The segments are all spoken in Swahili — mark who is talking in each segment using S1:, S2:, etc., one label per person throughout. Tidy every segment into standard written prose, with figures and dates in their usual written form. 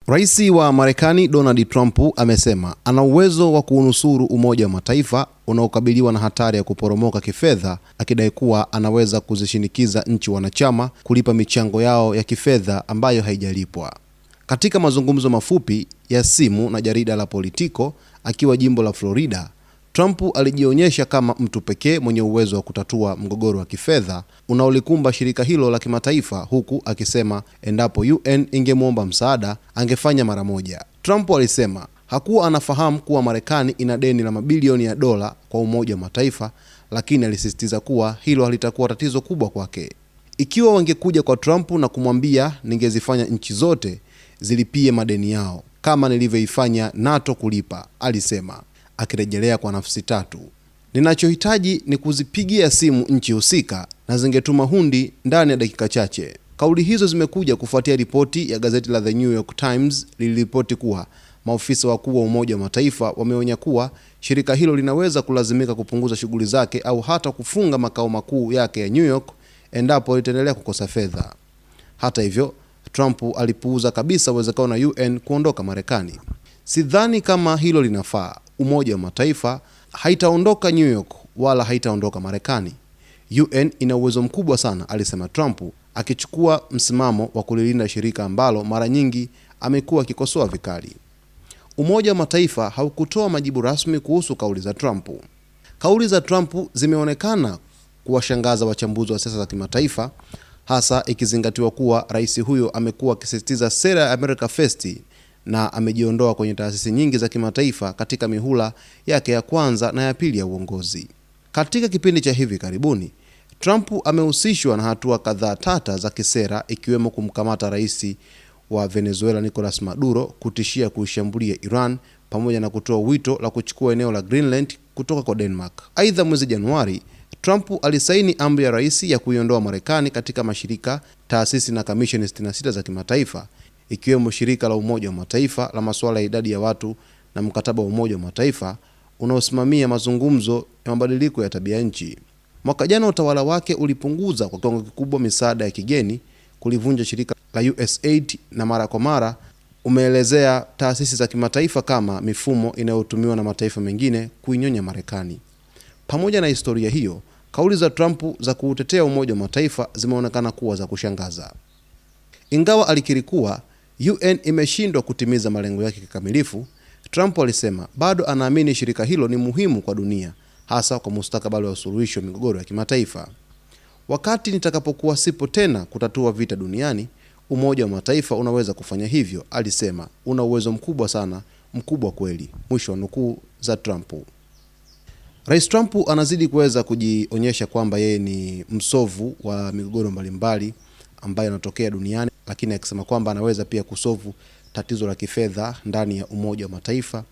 S1: Rais wa Marekani Donald Trump amesema ana uwezo wa kuunusuru Umoja wa Mataifa unaokabiliwa na hatari ya kuporomoka kifedha, akidai kuwa anaweza kuzishinikiza nchi wanachama kulipa michango yao ya kifedha ambayo haijalipwa. Katika mazungumzo mafupi ya simu na jarida la Politico akiwa jimbo la Florida, Trump alijionyesha kama mtu pekee mwenye uwezo wa kutatua mgogoro wa kifedha unaolikumba shirika hilo la kimataifa, huku akisema endapo UN ingemwomba msaada angefanya mara moja. Trump alisema hakuwa anafahamu kuwa Marekani ina deni la mabilioni ya dola kwa Umoja wa Mataifa, lakini alisisitiza kuwa hilo halitakuwa tatizo kubwa kwake. Ikiwa wangekuja kwa Trump na kumwambia, ningezifanya nchi zote zilipie madeni yao kama nilivyoifanya NATO kulipa, alisema, akirejelea kwa nafsi tatu. Ninachohitaji ni kuzipigia simu nchi husika na zingetuma hundi ndani ya dakika chache. Kauli hizo zimekuja kufuatia ripoti ya gazeti la The New York Times liliripoti kuwa maofisa wakuu wa Umoja wa Mataifa wameonya kuwa shirika hilo linaweza kulazimika kupunguza shughuli zake au hata kufunga makao makuu yake ya New York endapo litaendelea kukosa fedha. Hata hivyo, Trump alipuuza kabisa uwezekano wa UN kuondoka Marekani. Sidhani kama hilo linafaa. Umoja wa Mataifa haitaondoka New York wala haitaondoka Marekani. UN ina uwezo mkubwa sana, alisema Trump, akichukua msimamo wa kulilinda shirika ambalo mara nyingi amekuwa akikosoa vikali. Umoja wa Mataifa haukutoa majibu rasmi kuhusu kauli za Trump. Kauli za Trump zimeonekana kuwashangaza wachambuzi wa siasa za kimataifa, hasa ikizingatiwa kuwa rais huyo amekuwa akisisitiza sera ya America First na amejiondoa kwenye taasisi nyingi za kimataifa katika mihula yake ya kwanza na ya pili ya uongozi. Katika kipindi cha hivi karibuni, Trump amehusishwa na hatua kadhaa tata za kisera, ikiwemo kumkamata rais wa Venezuela Nicolas Maduro, kutishia kuishambulia Iran, pamoja na kutoa wito la kuchukua eneo la Greenland kutoka kwa Denmark. Aidha, mwezi Januari, Trump alisaini amri ya rais ya kuiondoa Marekani katika mashirika, taasisi na kamisheni 66 za kimataifa, ikiwemo shirika la Umoja wa Mataifa la masuala ya idadi ya watu na mkataba wa Umoja wa Mataifa unaosimamia mazungumzo ya mabadiliko ya tabia nchi. Mwaka jana utawala wake ulipunguza kwa kiwango kikubwa misaada ya kigeni, kulivunja shirika la USAID na mara kwa mara umeelezea taasisi za kimataifa kama mifumo inayotumiwa na mataifa mengine kuinyonya Marekani. Pamoja na historia hiyo, kauli za Trump za kuutetea Umoja wa Mataifa zimeonekana kuwa za kushangaza. Ingawa alikiri kuwa UN imeshindwa kutimiza malengo yake kikamilifu, Trump alisema bado anaamini shirika hilo ni muhimu kwa dunia, hasa kwa mustakabali wa suluhisho migogoro ya kimataifa. Wakati nitakapokuwa sipo tena kutatua vita duniani, Umoja wa Mataifa unaweza kufanya hivyo, alisema. Una uwezo mkubwa sana, mkubwa kweli. Mwisho wa nukuu za Trump. Rais Trump anazidi kuweza kujionyesha kwamba yeye ni msovu wa migogoro mbalimbali ambayo inatokea duniani, lakini akisema kwamba anaweza pia kusovu tatizo la kifedha ndani ya Umoja wa Mataifa,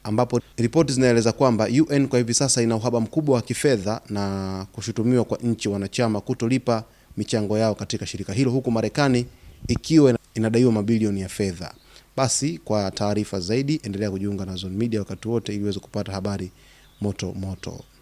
S1: ambapo ripoti zinaeleza kwamba UN kwa hivi sasa ina uhaba mkubwa wa kifedha na kushutumiwa kwa nchi wanachama kutolipa michango yao katika shirika hilo, huku Marekani ikiwa inadaiwa mabilioni ya fedha. Basi kwa taarifa zaidi endelea kujiunga na Zone Media wakati wote ili uweze kupata habari moto moto.